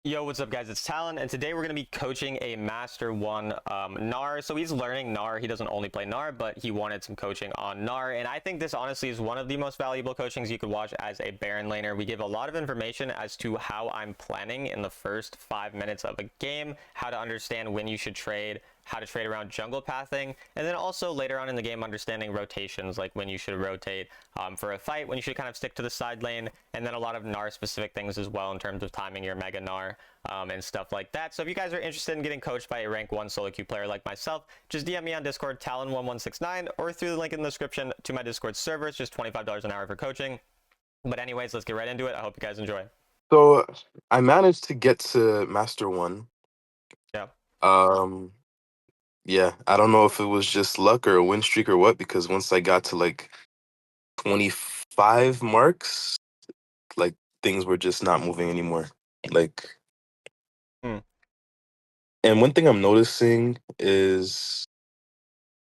Yo, what's up, guys? It's Talon, and today we're going to be coaching a Master 1 Gnar. So he's learning Gnar. He doesn't only play Gnar, but he wanted some coaching on Gnar. And I think this honestly is one of the most valuable coachings you could watch as a Baron laner. We give a lot of information as to how I'm planning in the first 5 minutes of a game, how to understand when you should trade, how to trade around jungle pathing, and then also later on in the game understanding rotations, like when you should rotate for a fight, when you should kind of stick to the side lane, and then a lot of Gnar specific things as well in terms of timing your Mega Gnar and stuff like that. So if you guys are interested in getting coached by a rank 1 solo queue player like myself, just DM me on Discord, Talon1169, or through the link in the description to my Discord server. It's just $25 an hour for coaching. But anyways, let's get right into it. I hope you guys enjoy. So I managed to get to Master One. Yeah. Um, yeah, I don't know if it was just luck or a win streak or what, because once I got to like 25 marks, like things were just not moving anymore. Like, Hmm. and one thing I'm noticing is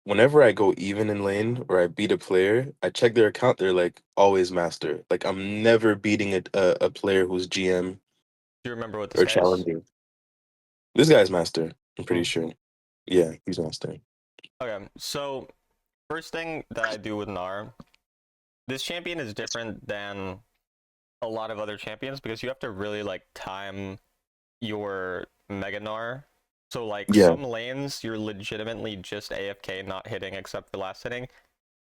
whenever I go even in lane or I beat a player, I check their account, they're like always master. Like I'm never beating a player who's GM Do you remember what this or guy is? challenger. This guy's master, I'm pretty Hmm. sure. Yeah, he's master. Okay, so first thing that I do with Gnar, this champion is different than a lot of other champions because you have to really like time your Mega Gnar. So like Yeah. some lanes you're legitimately just AFK not hitting except for last hitting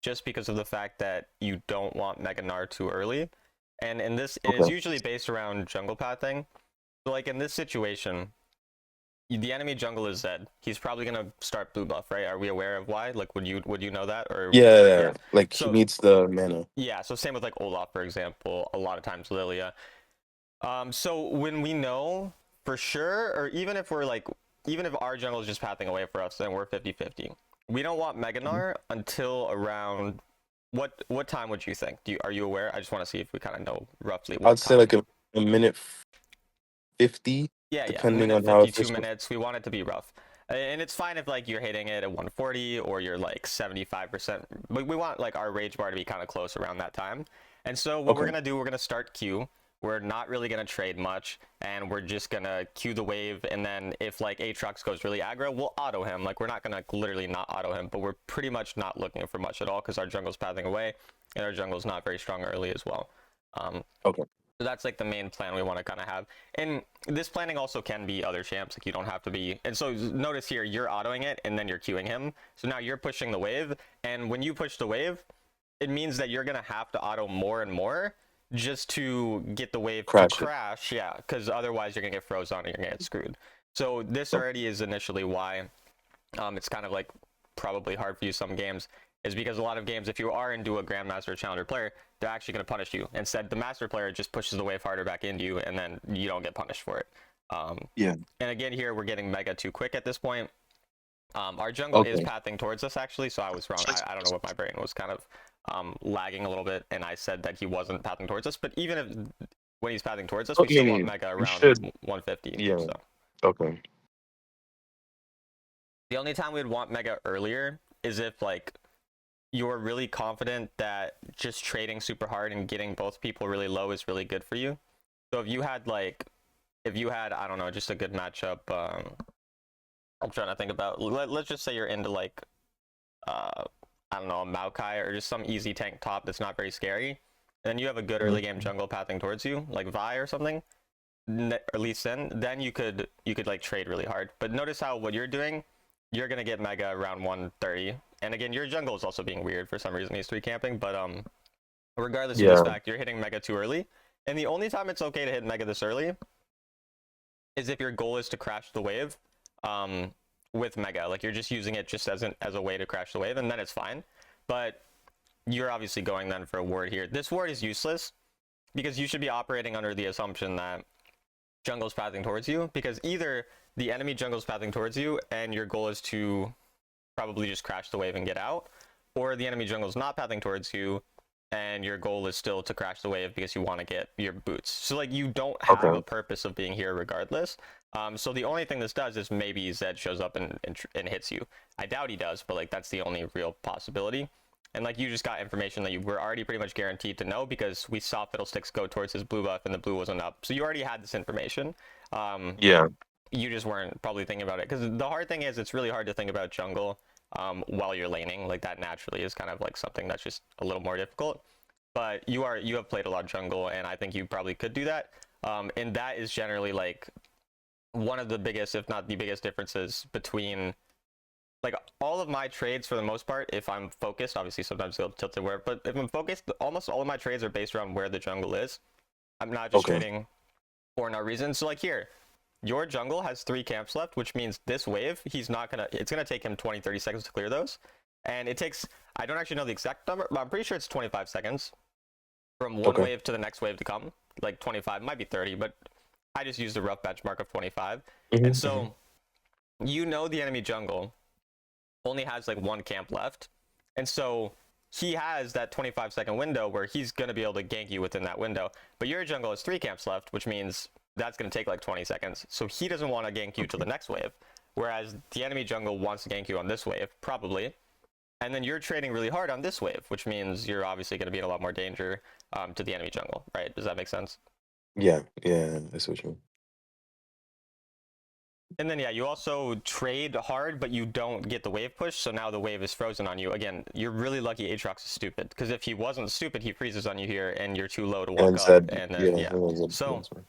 just because of the fact that you don't want Mega Gnar too early. And in this it is Okay. usually based around jungle pathing. So like in this situation, the enemy jungle is Zed. He's probably gonna start blue buff, right? Are we aware of why? Like would you know that or Yeah, yeah. like he So needs the mana. yeah, so same with like Olaf, for example, a lot of times Lilia. So when we know for sure, or even if we're like, even if our jungle is just pathing away for us and we're 50-50, we don't want Mega Mhm. Gnar until around what time would you think? Are you aware? I just want to see if we kind of know roughly I'd what say time. like a minute 50, Yeah, depending minute on how 52 efficient. minutes. We want it to be rough. And it's fine if like you're hitting it at 140 or you're like 75%. But we want like our rage bar to be kind of close around that time. And so what we're Okay. gonna do, we're gonna start Q. We're not really gonna trade much, and we're just gonna Q the wave. And then if like Aatrox goes really aggro, we'll auto him. Like we're not gonna literally not auto him, but we're pretty much not looking for much at all because our jungle's pathing away, and our jungle's not very strong early as well. Um, Okay. so that's like the main plan we want to kind of have. And this planning also can be other champs. Like you don't have to be. And so notice here, you're autoing it and then you're queuing him. So now you're pushing the wave. And when you push the wave, it means that you're going to have to auto more and more just to get the wave to Crash it. crash. Yeah, because otherwise you're going to get frozen and you're going to get screwed. So this Oh, already is initially why it's kind of like probably hard for you some games is because a lot of games, if you are into a Grandmaster or Challenger player, they're actually going to punish you. Instead, the Master player just pushes the wave harder back into you, and then you don't get punished for it. Um, yeah. and again, here we're getting Mega too quick at this point. Our jungle is Okay. pathing towards us, actually, so I was wrong. I don't know what my brain was kind of lagging a little bit, and I said that he wasn't pathing towards us. But even if when he's pathing towards us, I we still want mean, Mega we around should. 150. Yeah. So Okay. the only time we'd want Mega earlier is if like you're really confident that just trading super hard and getting both people really low is really good for you. So if you had like, if you had, I don't know, just a good matchup, I'm trying to think about, let's just say you're into like, uh, I don't know, a Maokai or just some easy tank top that's not very scary, and then you have a good early game Mhm. jungle pathing towards you, like Vi or something, or Lee Sin, then you could like trade really hard. But notice how what you're doing, you're gonna get Mega around 130. And again, your jungle is also being weird for some reason. He's 3 camping, but regardless of this Yeah. fact, you're hitting Mega too early. And the only time it's okay to hit Mega this early is if your goal is to crash the wave um, with Mega. Like you're just using it just as a way to crash the wave, and then it's fine. But you're obviously going then for a ward here. This ward is useless because you should be operating under the assumption that jungle's pathing towards you, because either the enemy jungle's pathing towards you and your goal is to probably just crash the wave and get out, or the enemy jungle's not pathing towards you and your goal is still to crash the wave because you want to get your boots. So like you don't have a Okay. purpose of being here regardless. So the only thing this does is maybe Zed shows up and hits you. I doubt he does, but like that's the only real possibility. And like you just got information that you were already pretty much guaranteed to know because we saw Fiddlesticks go towards his blue buff and the blue wasn't up. So you already had this information. Yeah. You just weren't probably thinking about it, because the hard thing is it's really hard to think about jungle while you're laning. Like that naturally is kind of like something that's just a little more difficult. But you have played a lot of jungle, and I think you probably could do that. And that is generally like one of the biggest, if not the biggest, differences between like all of my trades for the most part. If I'm focused, obviously sometimes they'll tilt to where, but if I'm focused, almost all of my trades are based around where the jungle is. I'm not just Okay. trading for no reason. So like here, your jungle has 3 camps left, which means this wave, it's gonna take him 20, 30 seconds to clear those. And it takes, I don't actually know the exact number, but I'm pretty sure it's 25 seconds from one Okay. wave to the next wave to come. Like 25, might be 30, but I just used a rough benchmark of 25. And Hmm. so you know the enemy jungle only has like 1 camp left. And so he has that 25-second window where he's going to be able to gank you within that window. But your jungle has 3 camps left, which means that's going to take like 20 seconds. So he doesn't want to gank you till Okay. the next wave. Whereas the enemy jungle wants to gank you on this wave, probably. And then you're trading really hard on this wave, which means you're obviously going to be in a lot more danger to the enemy jungle, right? Does that make sense? Yeah. Yeah. I see what you mean. And then yeah, you also trade hard, but you don't get the wave push, so now the wave is frozen on you. Again, you're really lucky Aatrox is stupid, because if he wasn't stupid, he freezes on you here, and you're too low to walk And up, said, and then yeah. yeah. And said, So that's right.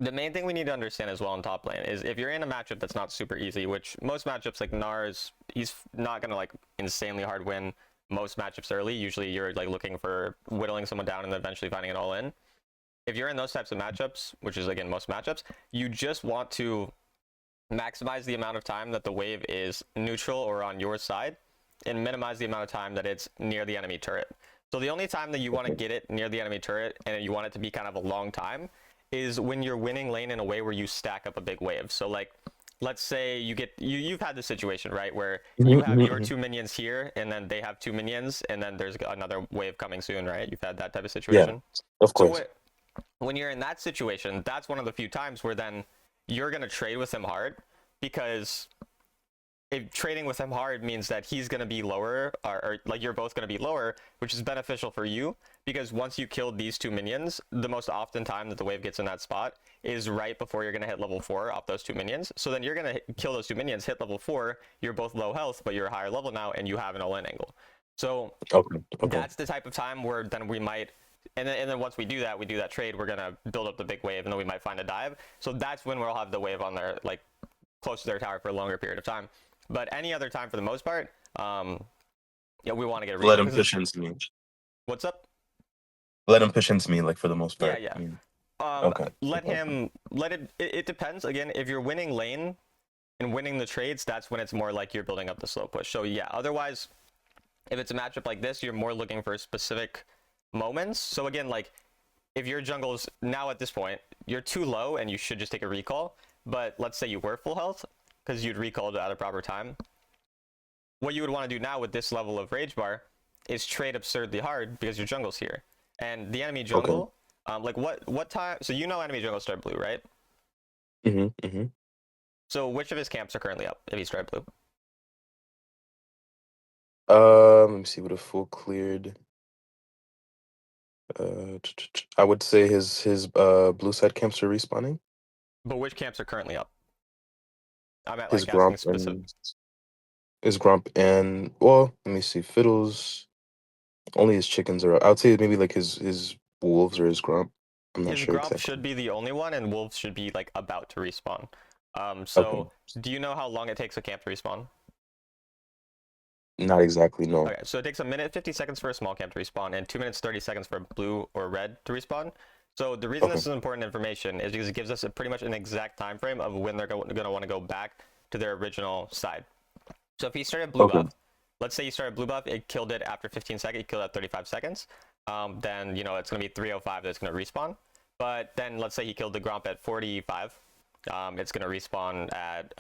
the main thing we need to understand as well in top lane is if you're in a matchup that's not super easy, which most matchups like Nars, he's not gonna like insanely hard win most matchups early. Usually you're like looking for whittling someone down and then eventually finding it all in. If you're in those types of matchups, which is again most matchups, you just want to maximize the amount of time that the wave is neutral or on your side, and minimize the amount of time that it's near the enemy turret. So the only time that you want to Okay. get it near the enemy turret and you want it to be kind of a long time is when you're winning lane in a way where you stack up a big wave. So like let's say you've had this situation, right, where you Mhm, have mhm, your mhm. 2 minions here and then they have 2 minions and then there's another wave coming soon, right? You've had that type of Yeah. situation. Of So course. when you're in that situation, that's one of the few times where then you're going to trade with him hard, because if trading with him hard means that he's going to be lower, or like you're both going to be lower, which is beneficial for you, because once you kill these 2 minions, the most often time that the wave gets in that spot is right before you're going to hit level 4 off those 2 minions. So then you're going to kill those 2 minions, hit level 4, you're both low health, but you're a higher level now, and you have an all-in angle. So Okay. Okay. that's the type of time where then we might, and then once we do that trade, we're gonna build up the big wave, and then we might find a dive. So that's when we'll have the wave on there, like close to their tower for a longer period of time. But any other time, for the most part, yeah, we want to get a Let recall him because push into me. what's up? Let him push into me, like for the most Yeah, part. yeah. I mean, Um, okay. let Okay. him let it. It depends. Again, if you're winning lane and winning the trades, that's when it's more like you're building up the slow push. So yeah. Otherwise, if it's a matchup like this, you're more looking for specific moments. So again, like if your jungle's now at this point, you're too low and you should just take a recall. But let's say you were full health because you'd recalled at a proper time. What you would want to do now with this level of rage bar is trade absurdly hard because your jungle's here. And the enemy Okay. jungle, like what time? So you know enemy jungle start blue, right? Mm-hmm. Mm-hmm. So which of his camps are currently up if he start blue? Let me see what a full cleared. I would say his blue side camps are respawning. But which camps are currently up? I'm at His like asking Gromp specific. and his Gromp and well, let me see. Fiddles. Only his chickens are. I would say maybe like his wolves or his Gromp. I'm not His sure Gromp should exactly. be the only one, and Wolves should be like about to respawn. Okay. So do you know how long it takes a camp to respawn? Not exactly. No. Okay, so it takes a minute 50 seconds for a small camp to respawn, and 2 minutes 30 seconds for blue or red to respawn. So the reason Okay. this is important information is because it gives us pretty much an exact time frame of when they're going to want to go back to their original side. So if he started blue Okay. buff, let's say you started blue buff, it killed it after 15 seconds, it killed it at 35 seconds. Then it's going to be 305 that's going to respawn. But then let's say he killed the Gromp at 45, it's going to respawn at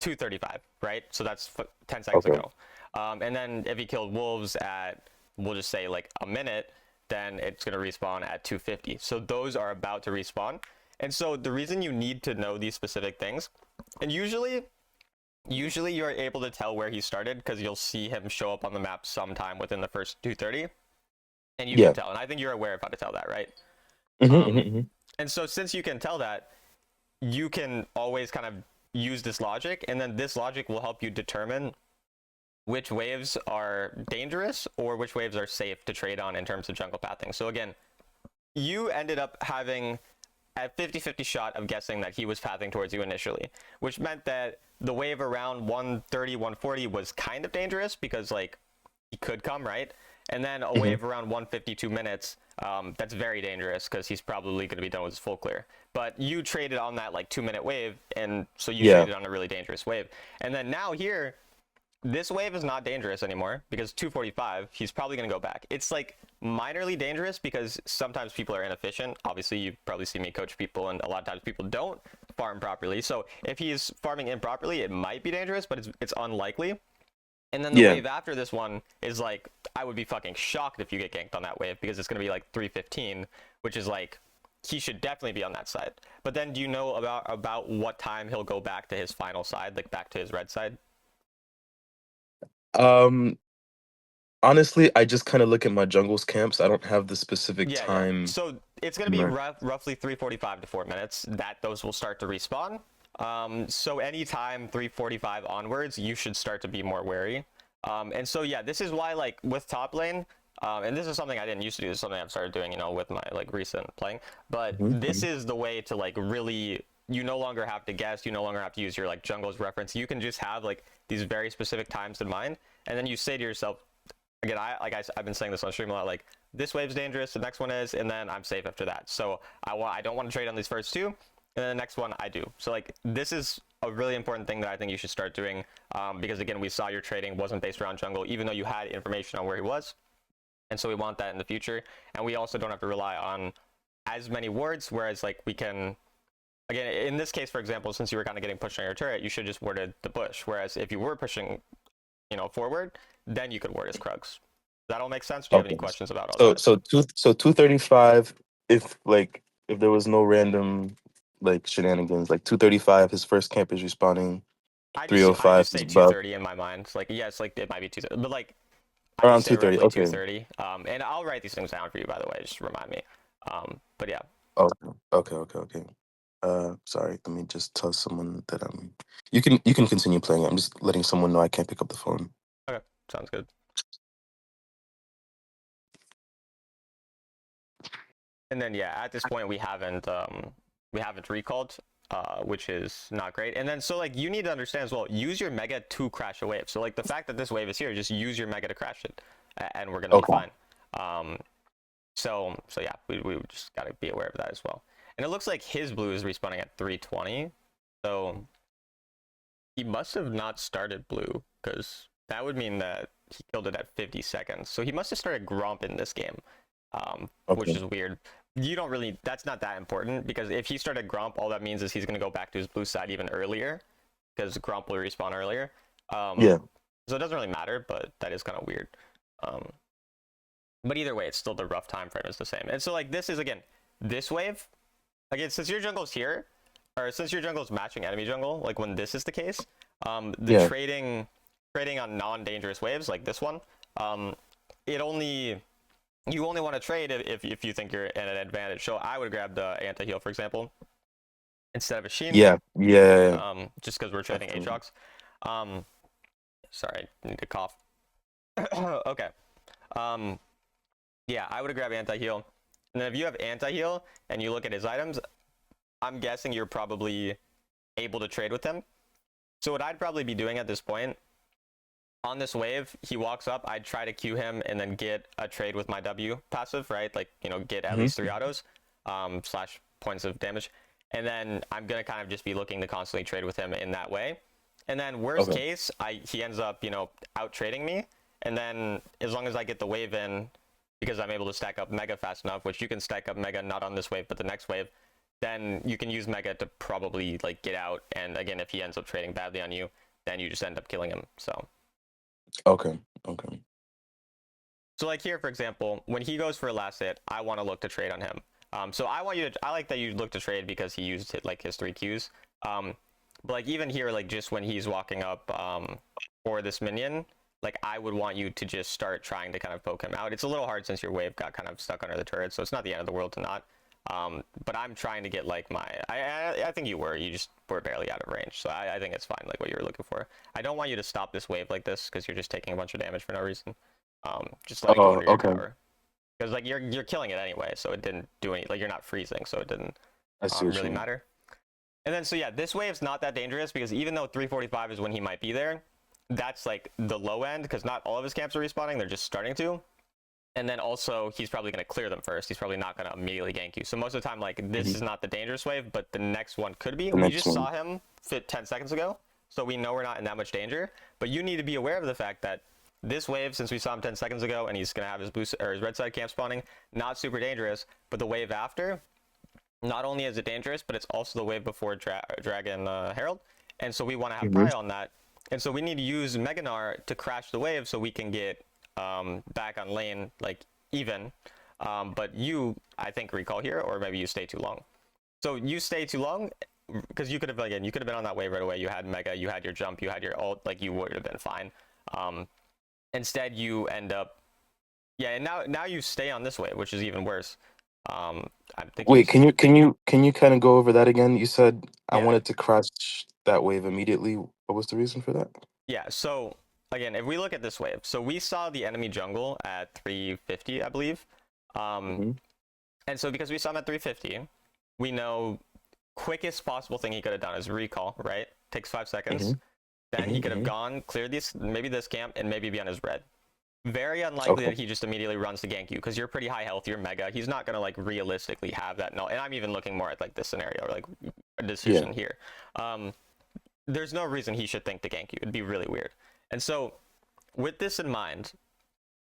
235, right? So that's 10 seconds Okay. ago. And then if he killed wolves at, we'll just say like a minute, then it's going to respawn at 250. So those are about to respawn. And so the reason you need to know these specific things, and usually you're able to tell where he started because you'll see him show up on the map sometime within the first 230, and you can Yeah. tell. And I think you're aware of how to tell that, right? Mm-hmm, Um, mm-hmm. And so since you can tell that, you can always kind of use this logic, and then this logic will help you determine which waves are dangerous or which waves are safe to trade on in terms of jungle pathing. So again, you ended up having a 50-50 shot of guessing that he was pathing towards you initially, which meant that the wave around 130, 140 was kind of dangerous because like he could come, right? And then a wave around 152 minutes, that's very dangerous because he's probably going to be done with his full clear. But you traded on that like 2-minute wave, and so you Yeah. traded on a really dangerous wave. And then now here, this wave is not dangerous anymore because 245, he's probably going to go back. It's like minorly dangerous because sometimes people are inefficient. Obviously, you probably see me coach people, and a lot of times people don't farm properly. So if he's farming improperly, it might be dangerous, but it's unlikely. And then the Yeah. wave after this one is like, I would be fucking shocked if you get ganked on that wave because it's going to be like 315, which is like, he should definitely be on that side. But then do you know about what time he'll go back to his final side, like back to his red side? Um, Honestly, I just kind of look at my jungles camps. I don't have the specific Yeah. time. So it's going to be Right. roughly 345 to 4 minutes that those will start to respawn. So anytime 345 onwards, you should start to be more wary. And so yeah, this is why like with top lane, and this is something I didn't used to do. This is something I've started doing, you know, with my like recent playing. But this is the way to like really, you no longer have to guess. You no longer have to use your like jungles reference. You can just have like these very specific times in mind, and then you say to yourself, again, I've been saying this on stream a lot, like this wave's dangerous, the next one is, and then I'm safe after that. So I don't want to trade on these first two, and then the next one I do. So like this is a really important thing that I think you should start doing, because again, we saw your trading wasn't based around jungle, even though you had information on where he was, and so we want that in the future. And we also don't have to rely on as many wards, whereas like we can, again, in this case, for example, since you were kind of getting pushed on your turret, you should just warded the push. Whereas if you were pushing, you know, forward, then you could word his Krugs. Does that all make sense? Do you have any Okay. questions about all So that? so 235. If there was no random like shenanigans, like 235, his first camp is respawning. I 305 just is say buff 230 in my mind. Like yes, like it might be 230, but like I around just say 230. roughly Okay. 230. And I'll write these things down for you, by the way. Just remind me. But yeah. Okay. Sorry. Let me just tell someone that I'm. You can continue playing. I'm just letting someone know I can't pick up the phone. Okay, sounds good. And then yeah, at this point we haven't recalled, which is not great. And then so like you need to understand as well, use your mega to crash a wave. So like the fact that this wave is here, just use your mega to crash it, and we're gonna be Okay. fine. So yeah, we just gotta be aware of that as well. And it looks like his blue is respawning at 320, so he must have not started blue, because that would mean that he killed it at 50 seconds. So he must have started Gromp in this game, which Okay. is weird. You don't really, that's not that important, because if he started Gromp, all that means is he's going to go back to his blue side even earlier, because Gromp will respawn earlier. Yeah. So it doesn't really matter, but that is kind of weird. But either way, it's still the rough time frame is the same. And so like this is, again, this wave, again, since your jungle's here, or since your jungle's matching enemy jungle, like when this is the case, Yeah. trading on non-dangerous waves like this one, you only want to trade if you think you're at an advantage. So I would grab the anti-heal, for example, instead of a Sheen. Yeah. Just because we're trading Definitely. Aatrox. Sorry, I need to cough. Okay. Yeah, I would grab anti-heal. And then if you have anti-heal and you look at his items, I'm guessing you're probably able to trade with him. So what I'd probably be doing at this point, on this wave, he walks up, I'd try to Q him and then get a trade with my W passive, right? Like, you know, get at least 3 autos, slash points of damage. And then I'm going to kind of just be looking to constantly trade with him in that way. And then worst Okay. case, he ends up, you know, out trading me. And then as long as I get the wave in, because I'm able to stack up Mega fast enough, which you can stack up Mega not on this wave, but the next wave, then you can use Mega to probably like get out. And again, if he ends up trading badly on you, then you just end up killing him. So Okay. like here, for example, when he goes for a last hit, I want to look to trade on him. So I like that you look to trade because he used like his 3 Qs. But like even here, like just when he's walking up for this minion, like I would want you to just start trying to kind of poke him out. It's a little hard since your wave got kind of stuck under the turret, so it's not the end of the world to not. But I'm trying to get like I think you just were barely out of range, so I think it's fine, like what you were looking for. I don't want you to stop this wave like this because you're just taking a bunch of damage for no reason. Just let it go Oh, under your okay. tower because like you're killing it anyway, so it didn't do any, like you're not freezing, so it didn't I see what you really mean. matter. And then so yeah, this wave's not that dangerous because even though 345 is when he might be there, that's like the low end because not all of his camps are respawning, they're just starting to. And then also he's probably going to clear them first. He's probably not going to immediately gank you. So most of the time, like this Mhm. is not the dangerous wave, but the next one could be. The We next just one. saw him fit 10 seconds ago, so we know we're not in that much danger. But you need to be aware of the fact that this wave, since we saw him 10 seconds ago, and he's going to have his boost or his red side camp spawning, not super dangerous. But the wave after, not only is it dangerous, but it's also the wave before Dragon Herald, and so we want to have Hmm. pry on that. And so we need to use Meganar to crash the wave so we can get back on lane like even. But you, I think, recall here, or maybe you stay too long. So you stay too long because you could have again, you could have been on that wave right away. You had Mega, you had your jump, you had your ult, like you would have been fine. Um, Instead, you end up, yeah, and now you stay on this wave, which is even worse. I think you, Wait, can you kind of go over that again? You said I yeah, wanted to crash that wave immediately. What was the reason for that? yeah. So again, if we look at this wave, so we saw the enemy jungle at 350, I believe. Um, Hmm. and so because we saw him at 350, we know quickest possible thing he could have done is recall, right? Takes 5 seconds. Hmm. Then he Hmm. could have Hmm. gone, cleared this, maybe this camp, and maybe be on his red. Very unlikely Okay. that he just immediately runs to gank you because you're pretty high health, you're mega. He's not gonna like realistically have that. No, and I'm even looking more at like this scenario, or like a Yeah. decision here. Um, there's no reason he should think to gank you. It'd be really weird. And so, with this in mind,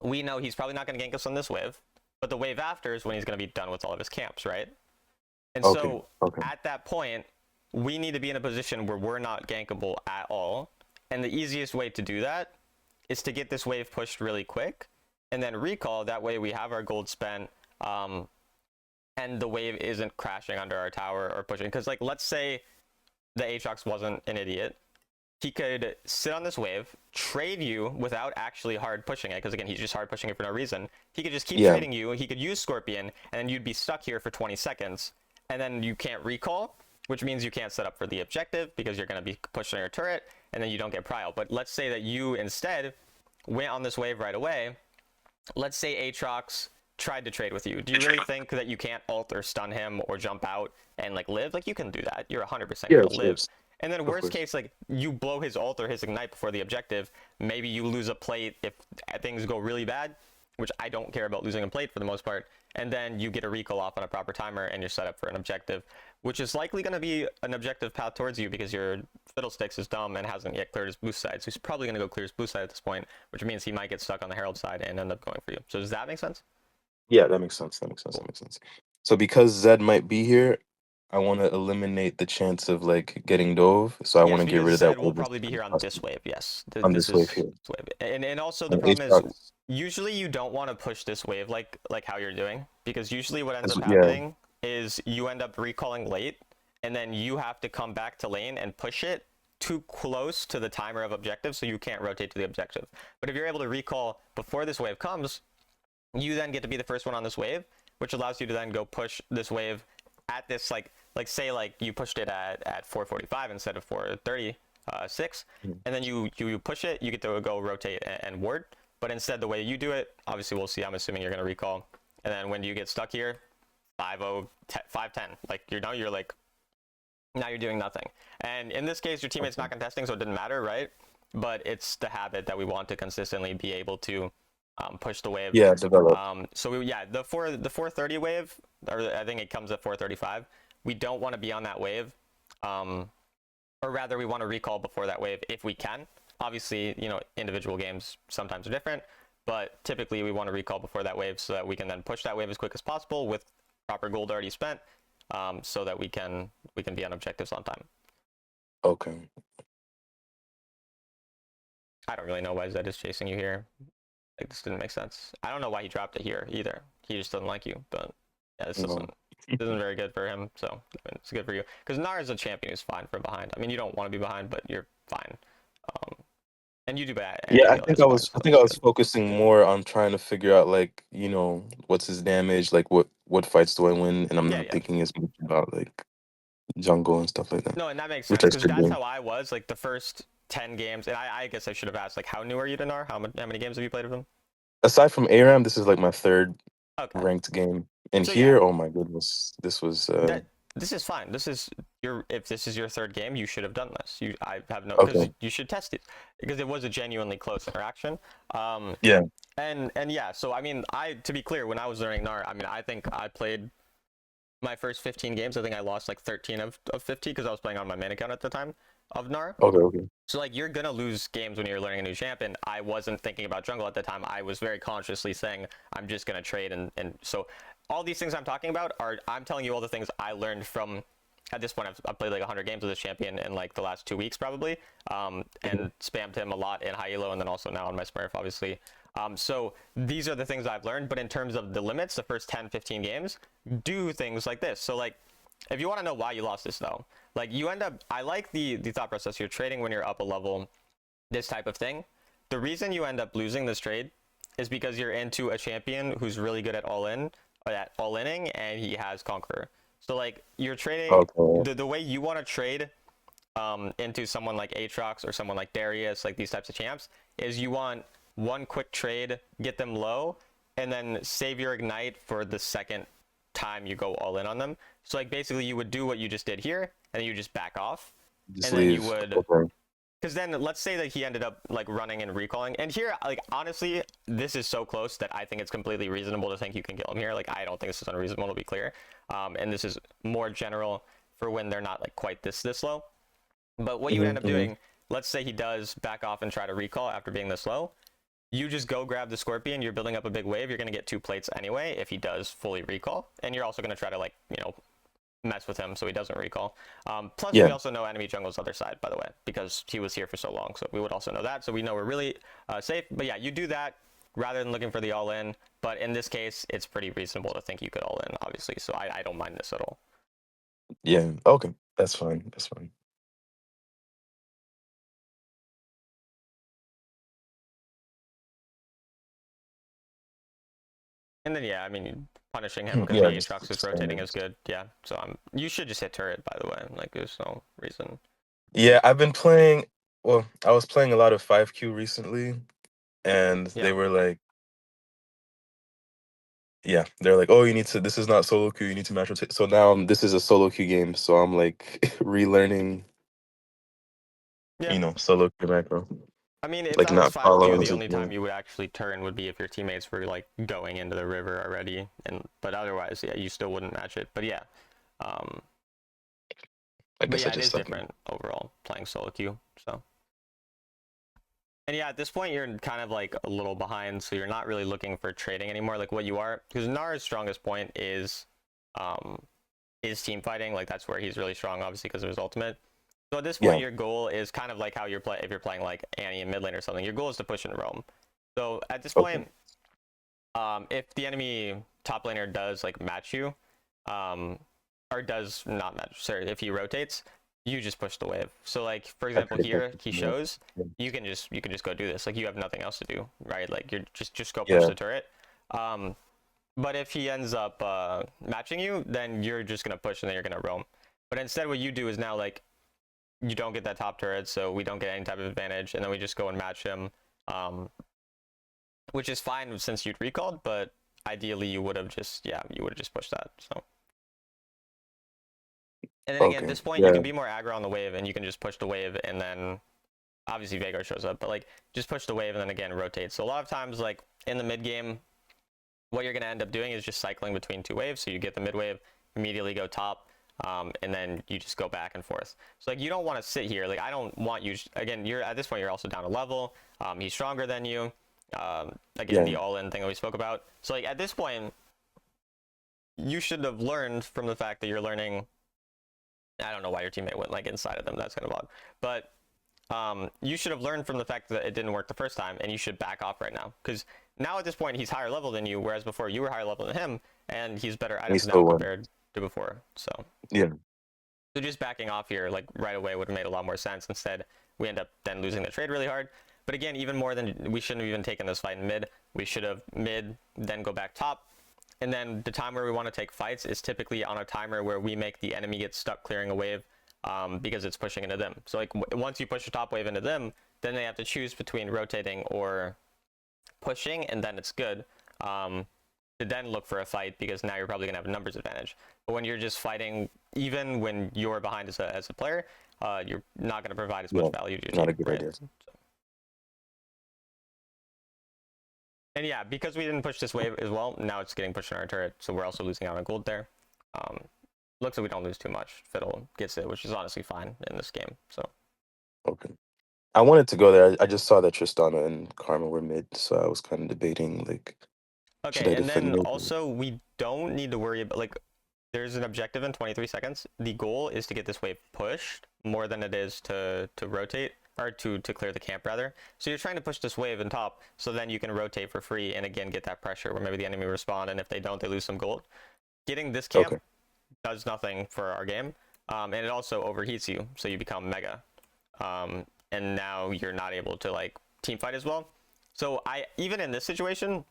we know he's probably not gonna gank us on this wave, but the wave after is when he's gonna be done with all of his camps, right? And Okay. so Okay. at that point, we need to be in a position where we're not gankable at all. And the easiest way to do that is to get this wave pushed really quick and then recall. That way we have our gold spent, and the wave isn't crashing under our tower or pushing. Because like let's say the Aatrox wasn't an idiot. He could sit on this wave, trade you without actually hard pushing it, because again, he's just hard pushing it for no reason. He could just keep Yeah. trading you. He could use Scorpion, and then you'd be stuck here for 20 seconds, and then you can't recall, which means you can't set up for the objective because you're going to be pushing your turret, and then you don't get prio. But let's say that you instead went on this wave right away. Let's say Aatrox tried to trade with you. Do you really think that you can't ult or stun him or jump out and like live? Like you can do that. You're 100% Yeah. gonna Of live. course. And then Of worst course. case, like you blow his ult or his ignite before the objective. Maybe you lose a plate if things go really bad, which I don't care about losing a plate for the most part. And then you get a recall off on a proper timer and you're set up for an objective, which is likely going to be an objective path towards you because your Fiddlesticks is dumb and hasn't yet cleared his boost side. So he's probably going to go clear his boost side at this point, which means he might get stuck on the Herald side and end up going for you. So does that make sense? Yeah, that makes sense. That makes sense. Cool. That makes sense. So because Zed might be here, I want to eliminate the chance of like getting dove. So I want Yes, to get because rid of that Zed will wave as probably be soon as here on this possible wave. Yes, on this this wave is here. this wave, and also the And problem is Aatrox usually you don't want to push this wave like how you're doing because usually what ends as up yeah. happening is you end up recalling late, and then you have to come back to lane and push it too close to the timer of objective, so you can't rotate to the objective. But if you're able to recall before this wave comes, you then get to be the first one on this wave, which allows you to then go push this wave at this like say like you pushed it at 445 instead of 436, Mhm. and then you push it, you get to go rotate and ward. But instead, the way you do it, obviously we'll see. I'm assuming you're gonna recall, and then when you get stuck here, 5-0, 5-10, like you're like now you're doing nothing. And in this case, your teammate's Okay. not contesting, so it didn't matter, right? But it's the habit that we want to consistently be able to push the wave. Yeah, develop. Yeah, the 430 wave, or I think it comes at 435. We don't want to be on that wave, or rather, we want to recall before that wave if we can. Obviously, individual games sometimes are different, but typically we want to recall before that wave so that we can then push that wave as quick as possible with proper gold already spent, so that we can be on objectives on time. Okay. I don't really know why Zed is chasing you here. Like this didn't make sense. I don't know why he dropped it here either. He just doesn't like you. But yeah, this No. isn't very good for him. So I mean, it's good for you because Nar is a champion who's fine from behind. I mean, you don't want to be behind, but you're fine. And you do bad Yeah, I anything at think this I point, was so I think it's I was good. focusing more on trying to figure out like, what's his damage, like what what fights do I win, and I'm Yeah, not yeah. thinking as much about like jungle and stuff like that, No, and that makes which sense I because should that's do. how I was like the first 10 games. And I guess I should have asked like how new are you to Gnar? How many games have you played of him? Aside from ARAM, this is like my third Okay. ranked game, and So yeah, here, oh my goodness, this was that this is fine. This is your if this is your third game, you should have done this. I have no because okay. you should test it because it was a genuinely close interaction. Um, Yeah, and yeah, so I mean, to be clear, when I was learning Gnar, I mean, I think I played my first 15 games. I think I lost like 13 of 50 because I was playing on my main account at the time of Gnar. okay, okay. So like you're gonna lose games when you're learning a new champ, and I wasn't thinking about jungle at the time. I was very consciously saying I'm just gonna trade, and so all these things I'm talking about are I'm telling you all the things I learned from. At this point, I've played like 100 games with this champion in like the last 2 weeks probably, Mhm. and spammed him a lot in high elo, and then also now on my Smurf obviously. So these are the things I've learned, but in terms of the limits, the first 10, 15 games, do things like this. So like if you want to know why you lost this though, like you end up I like the thought process. You're trading when you're up a level, this type of thing. The reason you end up losing this trade is because you're into a champion who's really good at all inning, and he has Conqueror. So like you're trading Okay, the way you want to trade into someone like Aatrox or someone like Darius, like these types of champs, is you want one quick trade, get them low, and then save your ignite for the second time you go all in on them. So like basically you would do what you just did here, and then you just back off, just and then you leave. would Okay, because then let's say that he ended up like running and recalling. And here, like honestly, this is so close that I think it's completely reasonable to think you can kill him here. Like I don't think this is unreasonable to be clear. And this is more general for when they're not like quite this low. But what you would end up hmm. doing, let's say he does back off and try to recall after being this low. You just go grab the Scorpion. You're building up a big wave. You're going to get 2 plates anyway if he does fully recall. And you're also going to try to like, mess with him so he doesn't recall. Plus, we Yeah, also know enemy jungle's other side, by the way, because he was here for so long. So we would also know that. So we know we're really safe. But yeah, you do that rather than looking for the all-in. But in this case, it's pretty reasonable to think you could all-in, obviously. So I don't mind this at all. yeah. Okay, that's fine. That's fine. And then, yeah, I mean, punishing him because the Yeah, Aatrox is just rotating is standards. good. Yeah, so you should just hit turret, by the way. Like, there's no reason. Yeah, I've been playing. Well, I was playing a lot of 5Q recently, and they Yeah. were like, yeah, they're like, oh, you need to. This is not solo queue. You need to match rotate. So now this is a solo queue game. So I'm like relearning, Yeah. solo queue macro, I mean, if like that was not 5Q, the follows. only time you would actually turn would be if your teammates were like going into the river already, but otherwise, yeah, you still wouldn't match it. But yeah, um, I but guess I yeah, it just is stuck in. different overall playing solo queue. So, and yeah, at this point, you're kind of like a little behind, so you're not really looking for trading anymore. Like what you are, because Nara's strongest point um, is team fighting. Like that's where he's really strong, obviously, because of his ultimate. So at this point, Yeah. your goal is kind of like how if you're playing like Annie in mid lane or something. Your goal is to push and roam. So at this Okay. point, if the enemy top laner does like match you, um, or does not match, sorry, if he rotates, you just push the wave. So like for I example picked up here, he the- shows Yeah. you can just go do this. Like you have nothing else to do, right? Like you're just go push Yeah. the turret. Um, but if he ends up matching you, then you're just gonna push and then you're gonna roam. But instead, what you do is now like you don't get that top turret, so we don't get any type of advantage, and then we just go and match him, um, which is fine since you'd recalled, but ideally you would have just pushed that. So, and then again, at Okay. this point you Yeah. can be more aggro on the wave, and you can just push the wave, and then obviously Veigar shows up, but like just push the wave and then again rotate. So a lot of times, like in the mid game, what you're gonna end up doing is just cycling between 2 waves. So you get the mid wave, immediately go top, and then you just go back and forth. So like you don't want to sit here. Like I don't want you. Again, you're at this point you're also down a level. He's stronger than you. Again, Yeah. the all-in thing that we spoke about. So like at this point, you should have learned from the fact that you're learning. I don't know why your teammate went like inside of them. That's kind of odd. But you should have learned from the fact that it didn't work the first time, and you should back off right now. Because now at this point, he's higher level than you, whereas before you were higher level than him, and he's better And he items now still won. compared to before. Yeah. So just backing off here, like right away, would have made a lot more sense. Instead, we end up then losing the trade really hard. But again, even more than we shouldn't have even taken this fight in mid. We should have mid, then go back top, And then the time where we want to take fights is typically on a timer where we make the enemy get stuck clearing a wave because it's pushing into them. So like once you push a top wave into them, then they have to choose between rotating or pushing, and then it's good to then look for a fight because now you're probably going to have a numbers advantage. But when you're just fighting, even when you're behind as a player, you're not going to provide as much Yeah, value to your not team, a good right? idea. And yeah, because we didn't push this wave as well, now it's getting pushed on our turret, so we're also losing out on gold there. Looks like we don't lose too much. Fiddle gets it, which is honestly fine in this game. So Okay. I wanted to go there. I just saw that Tristana and Karma were mid, so I was kind of debating like, should okay, I and defend then mid? also we don't need to worry about like there's an objective in 23 seconds. The goal is to get this wave pushed more than it is to rotate or to clear the camp rather. So you're trying to push this wave in top so then you can rotate for free and again get that pressure where maybe the enemy respond, and if they don't, they lose some gold. Getting this camp Okay. does nothing for our game, and it also overheats you, so you become mega, and now you're not able to like team fight as well. So I even in this situation,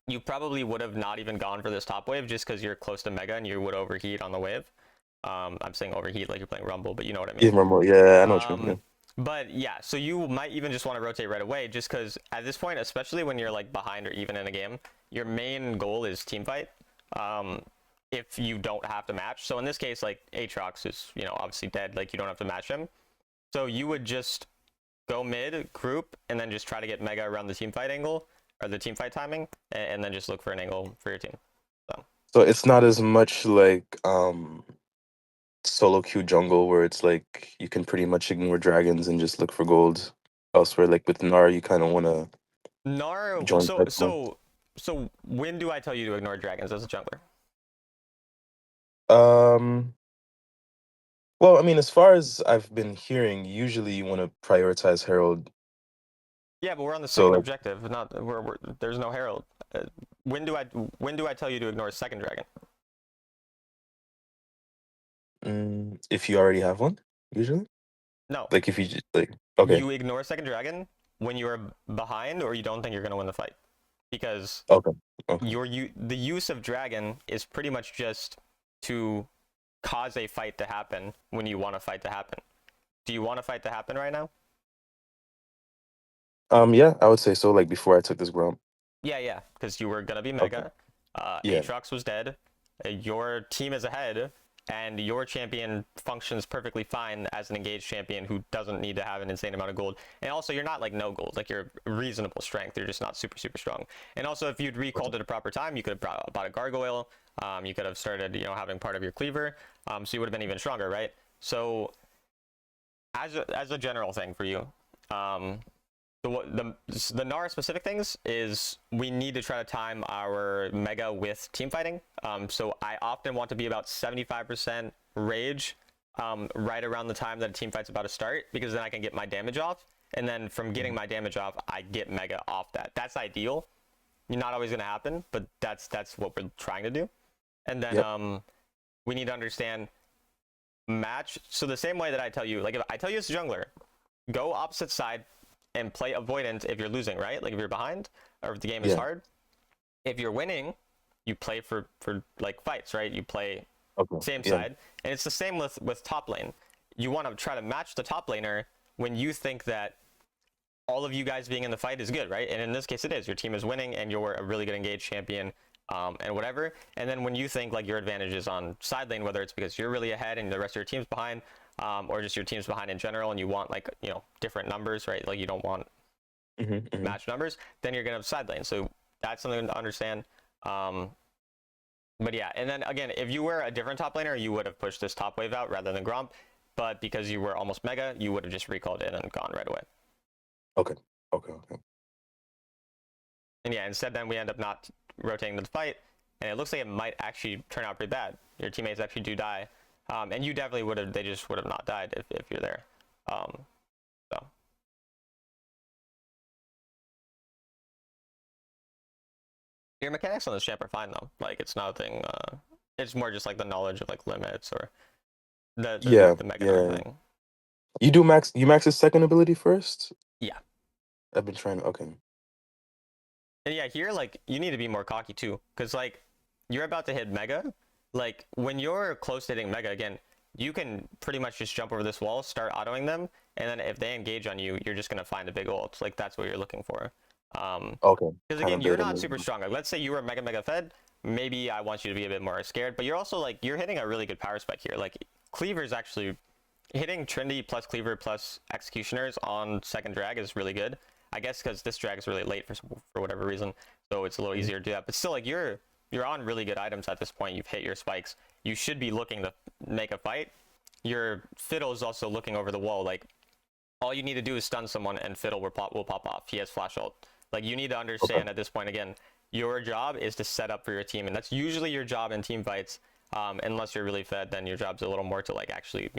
you probably would have not even gone for this top wave just because you're close to mega and you would overheat on the wave. I'm saying overheat like you're playing Rumble, but you know what I Yeah, mean. Rumble. Yeah, I know what you mean. But yeah, so you might even just want to rotate right away just because at this point, especially when you're like behind or even in a game, your main goal is team fight. If you don't have to match. So in this case, like Aatrox is, obviously dead. Like you don't have to match him. So you would just go mid, group, and then just try to get mega around the team fight angle or the team fight timing, and then just look for an angle for your team. So So it's not as much like solo queue jungle where it's like you can pretty much ignore dragons and just look for gold elsewhere. Like with Nar, you kind of want to Gnar, join so fights more. so so when do I tell you to ignore dragons as a jungler? Um, well, I mean, as far as I've been hearing, usually you want to prioritize Herald. Yeah, but we're on the So second like, objective. Not there's no herald. Uh, when do I tell you to ignore second dragon? if you already have one, usually, No, like if you just like, okay, you ignore second dragon when you are behind or you don't think you're gonna win the fight, because okay, okay. the use of dragon is pretty much just to cause a fight to happen when you want a fight to happen. Do you want a fight to happen right now? Yeah, I would say so. Like before I took this Grump. Yeah, because you were gonna be Okay. mega. Yeah. Aatrox was dead. Your team is ahead, and your champion functions perfectly fine as an engaged champion who doesn't need to have an insane amount of gold. And also, you're not like no gold. Like you're reasonable strength. You're just not super strong. And also, if you'd recalled at a proper time, you could have bought a gargoyle. You could have started, having part of your cleaver. So you would have been even stronger, right? So as a general thing for you, the Nara specific things is we need to try to time our mega with team fighting. So I often want to be about 75% rage right around the time that a team fight's about to start, because then I can get my damage off. And then from getting my damage off, I get mega off that. That's ideal. Not always going to happen, but that's what we're trying to do. And then Yep. we need to understand match. So the same way that I tell you, like if I tell you as a jungler, go opposite side and play avoidant if you're losing, right? Like if you're behind or if the game is Yeah. hard. If you're winning, you play for like fights, right? You play Okay. same Yeah. side. And it's the same with top lane. You want to try to match the top laner when you think that all of you guys being in the fight is good, right? And in this case, it is. Your team is winning, and you're a really good engaged champion, and whatever. And then when you think like your advantage is on side lane, whether it's because you're really ahead and the rest of your team's behind, or just your team's behind in general, and you want like different numbers, right? Like you don't want match numbers, then you're gonna have side lane. So that's something to understand. But yeah, and then again, if you were a different top laner, you would have pushed this top wave out rather than Gromp. But because you were almost mega, you would have just recalled in and gone right away. Okay. Okay. Okay. And yeah, instead then we end up not rotating the fight, and it looks like it might actually turn out pretty bad. Your teammates actually do die, and you definitely would have. They just would have not died if you're there. So your mechanics on this champ are fine though. Like it's nothing. It's more just like the knowledge of like limits or Yeah. the mega and Yeah. everything. You max his second ability first? Yeah. I've been trying to, okay. And yeah, here like you need to be more cocky too, because like you're about to hit Mega. Like when you're close to hitting Mega again, you can pretty much just jump over this wall, start autoing them, and then if they engage on you, you're just gonna find a big ult. Like that's what you're looking for. Okay, Because kind again, of you're bait 'em not super in. strong. Like let's say you were Mega fed, maybe I want you to be a bit more scared, but you're also like you're hitting a really good power spike here. Like Cleaver's actually hitting Trinity plus Cleaver plus Executioners on second drag is really good. I guess because this drag is really late for whatever reason, so it's a little easier to do that. But still, like you're on really good items at this point. You've hit your spikes. You should be looking to make a fight. Your Fiddle is also looking over the wall. Like all you need to do is stun someone, and Fiddle will pop off. He has flash ult. Like you need to Okay. understand at this point again, your job is to set up for your team, and that's usually your job in team fights. Unless you're really fed, then your job's a little more to like actually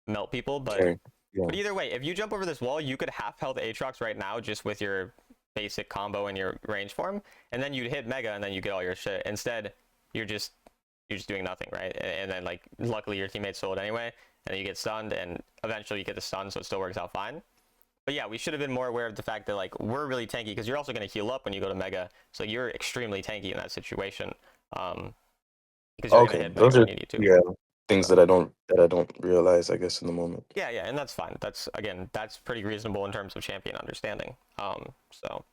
melt people. But Okay. Yeah. either way, if you jump over this wall, you could half health Aatrox right now just with your basic combo and your range form, and then you'd hit Mega, and then you get all your shit. Instead, you're just doing nothing, right? And then like luckily your teammates sold anyway, and then you get stunned, and eventually you get the stun, so it still works out fine. But yeah, we should have been more aware of the fact that like we're really tanky because you're also going to heal up when you go to Mega, so you're extremely tanky in that situation, because you're going to Okay. hit Mega Those when are, you need to. yeah, things So that I don't realize, I guess, in the moment. yeah, yeah, and that's fine. That's again, that's pretty reasonable in terms of champion understanding. So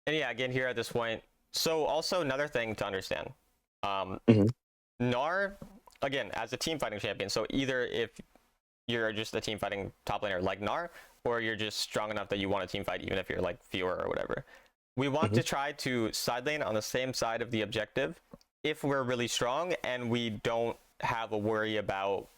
and yeah, again here at this point. So also another thing to understand, um, Hmm. Gnar again as a team fighting champion. So either if you're just a team fighting top laner like Gnar, or you're just strong enough that you want a team fight even if you're like fewer or whatever. We want Hmm. to try to side lane on the same side of the objective if we're really strong and we don't have a worry about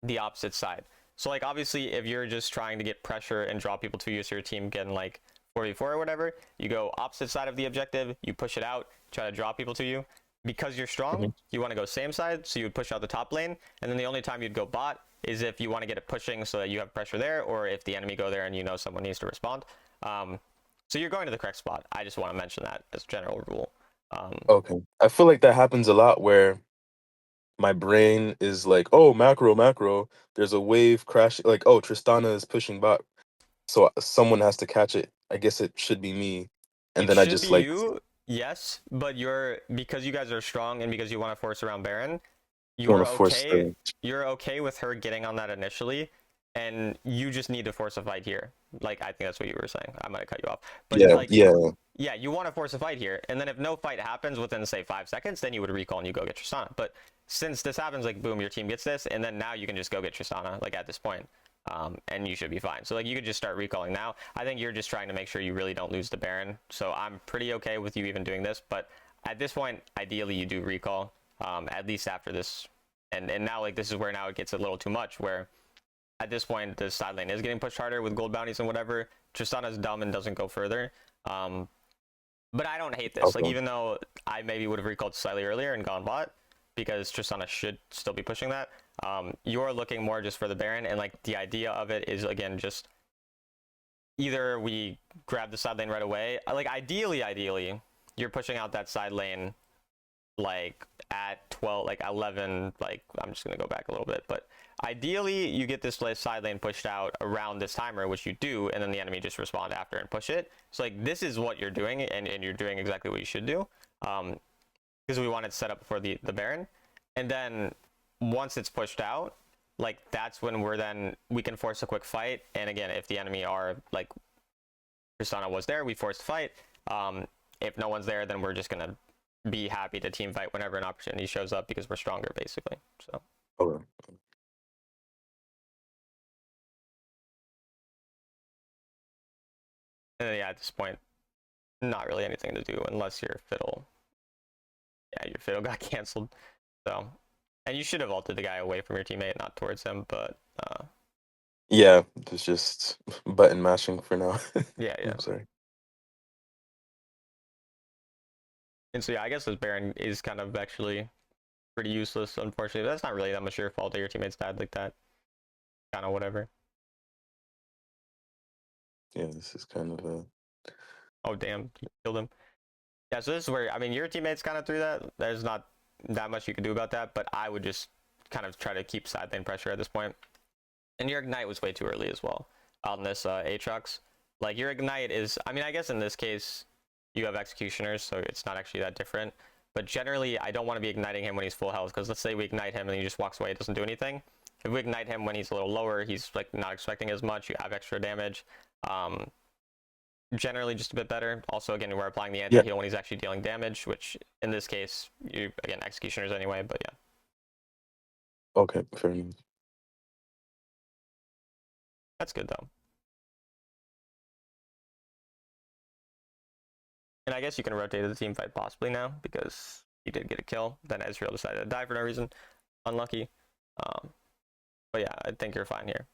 the opposite side. So like obviously if you're just trying to get pressure and draw people to you so your team getting like 4v4 or whatever, you go opposite side of the objective, you push it out, try to draw people to you. Because you're strong, Hmm. you want to go same side, so you would push out the top lane, and then the only time you'd go bot is if you want to get it pushing so that you have pressure there, or if the enemy go there and you know someone needs to respond. So you're going to the correct spot. I just want to mention that as a general rule. Um, Okay. I feel like that happens a lot where my brain is like, oh, macro, macro. There's a wave crash. Like, oh, Tristana is pushing back. So someone has to catch it. I guess it should be me. And It then I should be just like you, yes, but because you guys are strong and because you want to force around Baron, want you're to force okay. the. You're okay with her getting on that initially, and you just need to force a fight here. Like I think that's what you were saying. I might have cut you off, but Yeah, like yeah. yeah, you want to force a fight here, and then if no fight happens within say 5 seconds, then you would recall and you go get Tristana. But since this happens, like boom, your team gets this, and then now you can just go get Tristana. Like at this point, and you should be fine. So like you could just start recalling now. I think you're just trying to make sure you really don't lose the Baron. So I'm pretty okay with you even doing this, but at this point, ideally you do recall, at least after this. And now like this is where now it gets a little too much. Where at this point the side lane is getting pushed harder with gold bounties and whatever. Tristana's dumb and doesn't go further. But I don't hate this. Like Okay. even though I maybe would have recalled slightly earlier and gone bot because Tristana should still be pushing that. You're looking more just for the Baron, and like the idea of it is again just either we grab the side lane right away. Like ideally, you're pushing out that side lane like at 12, like 11. Like I'm just gonna go back a little bit, but ideally you get this side lane pushed out around this timer, which you do, and then the enemy just respond after and push it. So like this is what you're doing, and you're doing exactly what you should do, because we want it set up for the Baron, and then once it's pushed out, like that's when we can force a quick fight. And again, if the enemy are like Tristana was there, we force the fight. If no one's there, then we're just gonna be happy to team fight whenever an opportunity shows up because we're stronger, basically. So Okay. and then, yeah, at this point, not really anything to do unless your fiddle. Yeah, your fiddle got canceled. So, and you should have ulted the guy away from your teammate, not towards him. But Yeah, it's just button mashing for now. yeah, yeah. I'm sorry. And so yeah, I guess this Baron is kind of actually pretty useless. Unfortunately, that's not really that much your fault that your teammates died like that. Kind of whatever. Yeah, this is kind of a. Oh damn, he killed him. Yeah, so this is where I mean your teammates kind of threw that. There's not that much you can do about that, but I would just kind of try to keep side lane pressure at this point. And your ignite was way too early as well on this Aatrox. Like your ignite is, I mean, I guess in this case you have executioners, so it's not actually that different. But generally, I don't want to be igniting him when he's full health, because let's say we ignite him and he just walks away, doesn't do anything. If we ignite him when he's a little lower, he's like not expecting as much, you have extra damage. Generally just a bit better. Also, again, we're applying the Yeah. anti-heal when he's actually dealing damage, which in this case, you again, executioners anyway, but yeah. Okay, fair enough. That's good though. And I guess you can rotate the team fight possibly now, because he did get a kill. Then Ezreal decided to die for no reason. Unlucky. But yeah, I think you're fine here.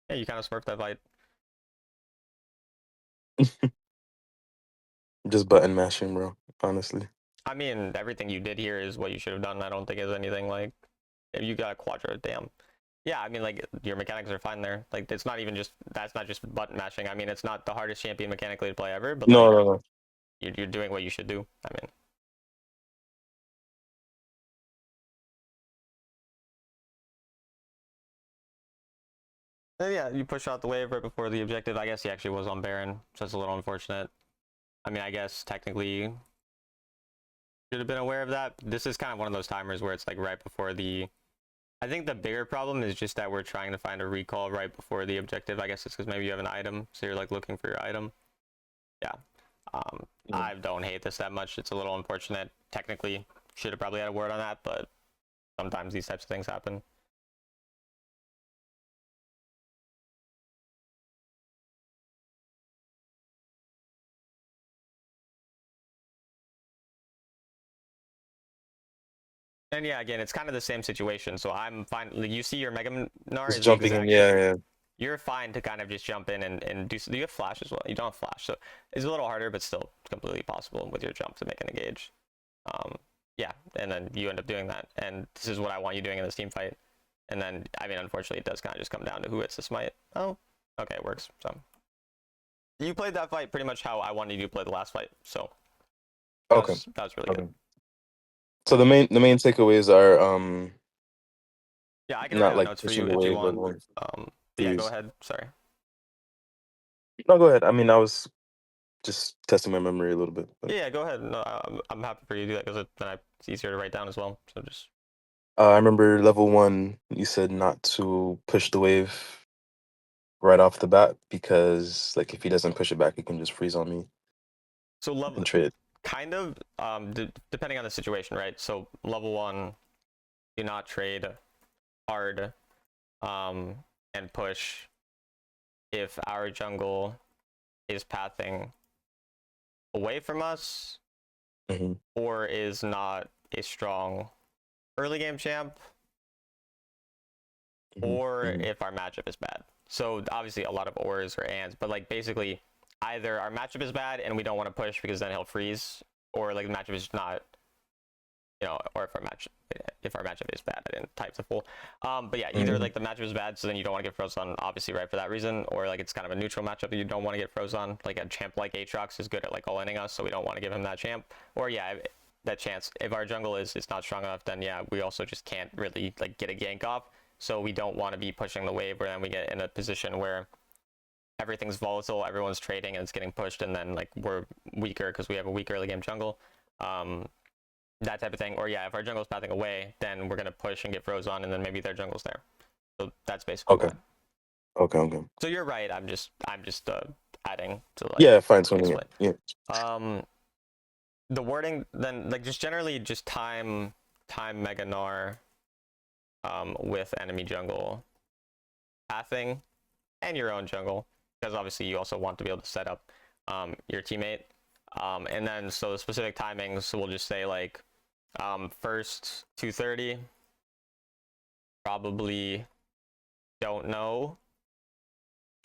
Yeah, you kind of smurfed that fight. Just button mashing, bro. Honestly. I mean, everything you did here is what you should have done. I don't think there's anything like, if you got a quadra, damn. Yeah, I mean, like, your mechanics are fine there. Like, it's not even just, that's not just button mashing. I mean, it's not the hardest champion mechanically to play ever, but No, like, no, no. you're doing what you should do. I mean, yeah, you push out the wave right before the objective. I guess he actually was on Baron, so it's a little unfortunate. I mean, I guess technically should have been aware of that. This is kind of one of those timers where it's like right before the, I think the bigger problem is just that we're trying to find a recall right before the objective. I guess it's because maybe you have an item, so you're like looking for your item. Yeah. I don't hate this that much. It's a little unfortunate. Technically, should have probably had a word on that, but sometimes these types of things happen. And yeah, again, it's kind of the same situation. So I'm fine. Like, you see your Mega Gnar Just is the jumping in, exact yeah, same. yeah. You're fine to kind of just jump in and do. Do you have flash as well? You don't have flash, so it's a little harder, but still completely possible with your jump to make an engage. Yeah, and then you end up doing that, and this is what I want you doing in this team fight. And then, I mean, unfortunately, it does kind of just come down to who hits the smite. Oh, okay, it works. So you played that fight pretty much how I wanted you to play the last fight. So Okay. that was really Okay. good. So the main takeaways are Yeah, I can write not out like notes for you pushing the if you wave want. level. Yeah, go Please. ahead. Sorry. No, go ahead. I mean, I was just testing my memory a little bit. But, Yeah, go ahead. No, I'm happy for you to do that because then it's easier to write down as well. So just I remember level 1, you said not to push the wave right off the bat because like if he doesn't push it back, he can just freeze on me so level and trade. kind of depending on the situation, right? So level 1, do not trade hard and push if our jungle is pathing away from us Hmm. or is not a strong early game champ, Hmm. or Hmm. if our matchup is bad. So obviously a lot of ors or ands, but like basically either our matchup is bad and we don't want to push because then he'll freeze, or like the matchup is not, or if our matchup is bad. I didn't type the full. But yeah, either Hmm. like the matchup is bad, so then you don't want to get froze on, obviously, right, for that reason, or like it's kind of a neutral matchup that you don't want to get froze on. Like a champ like Aatrox is good at like all-inning us, so we don't want to give him that champ. Or yeah, that chance. If our jungle is not strong enough, then yeah, we also just can't really like get a gank off. So we don't want to be pushing the wave where then we get in a position where everything's volatile, everyone's trading and it's getting pushed, and then like we're weaker because we have a weak early game jungle. That type of thing. Or yeah, if our jungle's pathing away, then we're gonna push and get froze on, and then maybe their jungle's there. So that's basically Okay. why. Okay. Okay. So you're right. I'm just adding to like Yeah, fine tuning it. explain. Yeah. The wording then, like, just generally just time Mega Gnar with enemy jungle pathing and your own jungle, because obviously you also want to be able to set up your teammate. And then so the specific timings, so we'll just say like first 2:30, probably don't know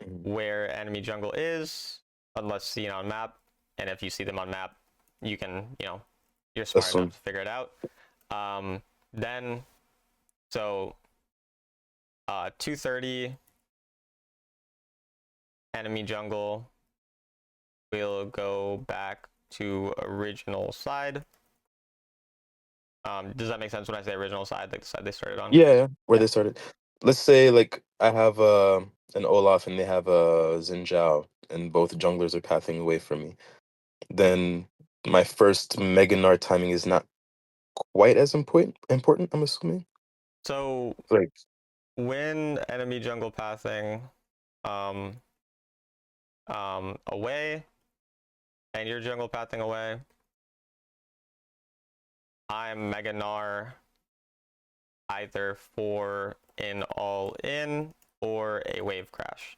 Mhm. where enemy jungle is unless seen on map, and if you see them on map, you can, you're smart enough Assume. to figure it out. Then so 2:30 enemy jungle will go back to original side, Does that make sense when I say original side, like the side they started on? Yeah, yeah, where Yeah. they started. Let's say like I have an Olaf and they have a Xin Zhao, and both junglers are pathing away from me. Then my first Mega Gnar timing is not quite as important, I'm assuming. So Like, when enemy jungle pathing um away and your jungle pathing away, I'm Mega Gnar either for an all in or a wave crash.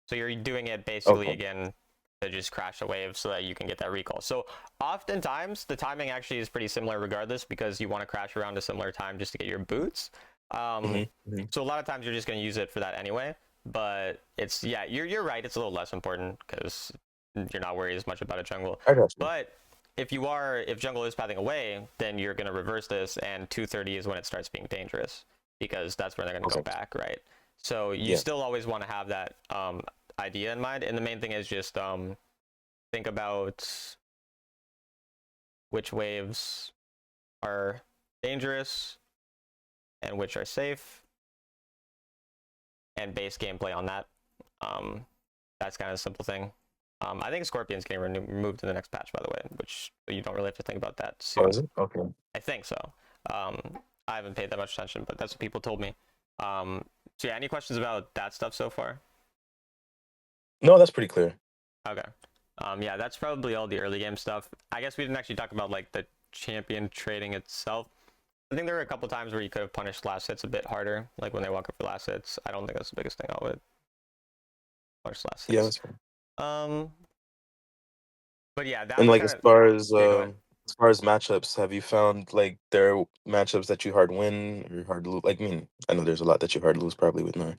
So you're doing it basically okay, again to just crash a wave so that you can get that recall. So oftentimes the timing actually is pretty similar regardless because you want to crash around a similar time just to get your boots. hmm hmm So a lot of times you're just going to use it for that anyway. But it's yeah, you're right. It's a little less important because you're not worried as much about a jungle. I got you. But if jungle is pathing away, then you're going to reverse this, and 230 is when it starts being dangerous because that's when they're going to go Okay, back, right? So you yeah, still always want to have that idea in mind, and the main thing is just think about which waves are dangerous and which are safe, and base gameplay on that. Um, that's kind of a simple thing. I think Scorpion's getting removed in the next patch, by the way, which you don't really have to think about that oh, soon. is it? Okay. I think so. Um, I haven't paid that much attention, but that's what people told me. Um, so yeah, any questions about that stuff so far? No, that's pretty clear. Okay. Yeah, that's probably all the early game stuff. I guess we didn't actually talk about like the champion trading itself. I think there were a couple times where you could have punished last hits a bit harder, like when they walk up for last hits. I don't think that's the biggest thing I would punish last Yeah, hits. that's fine. Um, but yeah, that And was like kind of yeah. Go ahead. as far as matchups, have you found like there are matchups that you hard win or hard lose? Like, I mean, I know there's a lot that you hard lose probably with Nar.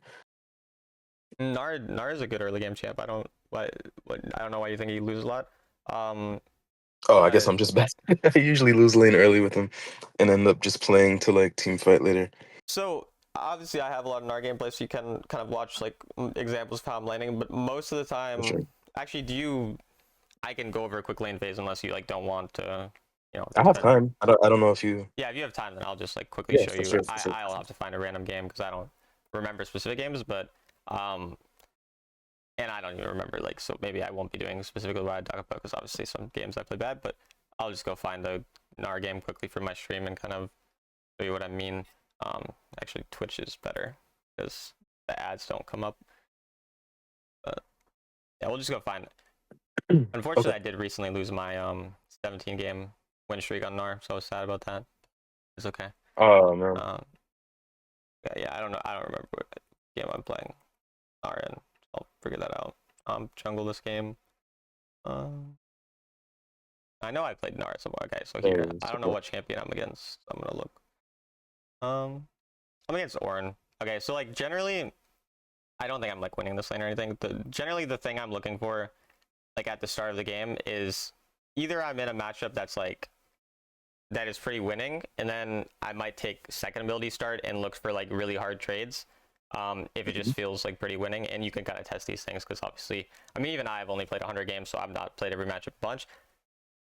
Nar is a good early game champ. What I don't know why you think he loses a lot. Um, Oh, I guess but I'm just bad. I usually lose lane early with him and end up just playing to like team fight later. so obviously I have a lot of Nar gameplay, so you can kind of watch like examples of how I'm laning. But most of the For time, sure. actually, do you? I can go over a quick lane phase unless you like don't want to, I have spend. time. I don't know if you. Yeah, if you have time, then I'll just like quickly Yeah, show for you. sure, for sure. I'll have to find a random game because I don't remember specific games, but um, and I don't even remember like so maybe I won't be doing specifically what I talk about because obviously some games I play bad, but I'll just go find the NAR game quickly for my stream and kind of show you what I mean. Um, Actually, Twitch is better because the ads don't come up. But yeah, we'll just go find it. Okay. Unfortunately, I did recently lose my 17 game win streak on NAR, so I was sad about that. It's okay. Oh man. Um, yeah, I don't know. I don't remember what game I'm playing NAR in. I'll figure that out. Jungle this game. Um, I know I played NAR somewhere. Okay, so here, I don't know what champion I'm against. I'm gonna look. Um, I'm against Ornn. Okay, so like generally, I don't think I'm like winning this lane or anything. Generally the thing I'm looking for, like at the start of the game, is either I'm in a matchup that's like that is pretty winning, and then I might take second ability start and look for like really hard trades. If it just Mhm. feels like pretty winning, and you can kind of test these things because obviously, I mean, even I've only played 100 games, so I've not played every matchup a bunch.